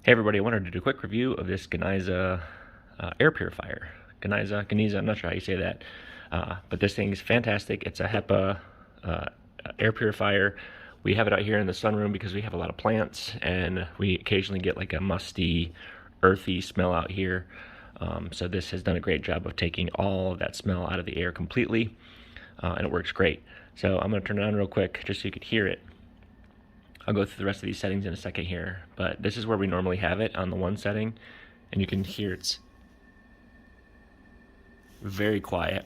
Hey everybody, I wanted to do a quick review of this Ganiza air purifier. Ganiza, I'm not sure how you say that. But this thing's fantastic. It's a HEPA air purifier. We have it out here in the sunroom because we have a lot of plants and we occasionally get like a musty, earthy smell out here. So this has done a great job of taking all of that smell out of the air completely, and it works great. So I'm going to turn it on real quick just so you could hear it. I'll go through the rest of these settings in a second here, but this is where we normally have it on the one setting, and you can hear it's very quiet.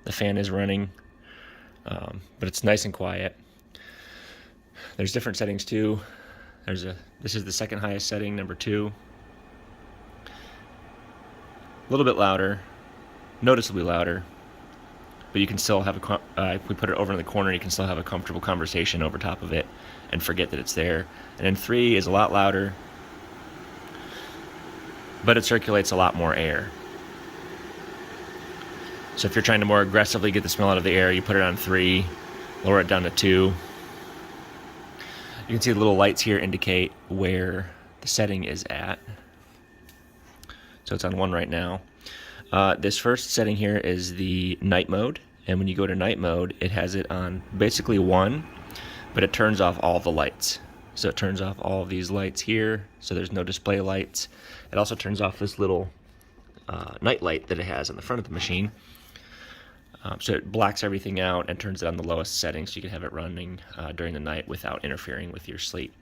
The fan is running, but it's nice and quiet. There's different settings too. This is the second highest setting, number 2. A little bit louder, noticeably louder, but you can still have if we put it over in the corner, you can still have a comfortable conversation over top of it and forget that it's there. And then 3 is a lot louder, but it circulates a lot more air. So if you're trying to more aggressively get the smell out of the air, you put it on 3, lower it down to 2. You can see the little lights here indicate where the setting is at. So it's on 1 right now. This first setting here is the night mode, and when you go to night mode, it has it on basically 1, but it turns off all the lights. So it turns off all of these lights here, so there's no display lights. It also turns off this little night light that it has on the front of the machine. So it blacks everything out and turns it on the lowest setting so you can have it running during the night without interfering with your sleep.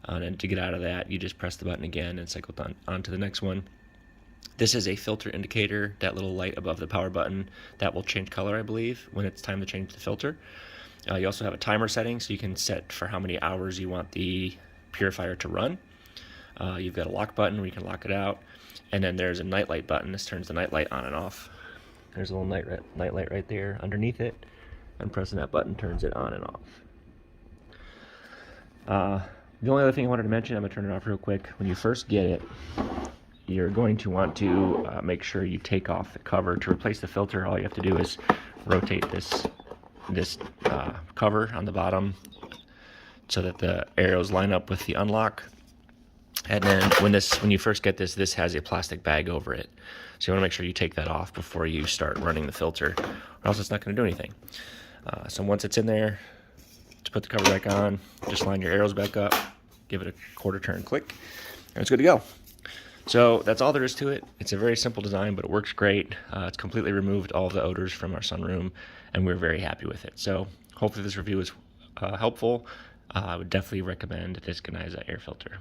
And then to get out of that, you just press the button again and cycle on to the next one. This is a filter indicator, that little light above the power button. That will change color, I believe, when it's time to change the filter. You also have a timer setting, so you can set for how many hours you want the purifier to run. You've got a lock button where you can lock it out. And then there's a night light button. This turns the night light on and off. There's a little night light right there underneath it. And pressing that button turns it on and off. The only other thing I wanted to mention, I'm going to turn it off real quick. When you first get it, you're going to want to make sure you take off the cover. To replace the filter, all you have to do is rotate this cover on the bottom so that the arrows line up with the unlock. And then when you first get this has a plastic bag over it. So you want to make sure you take that off before you start running the filter, or else it's not going to do anything. So once it's in there, to put the cover back on, just line your arrows back up, give it a quarter turn click, and it's good to go. So that's all there is to it. It's a very simple design, but it works great. It's completely removed all the odors from our sunroom, and we're very happy with it. So hopefully this review is helpful. I would definitely recommend this Ganiza air filter.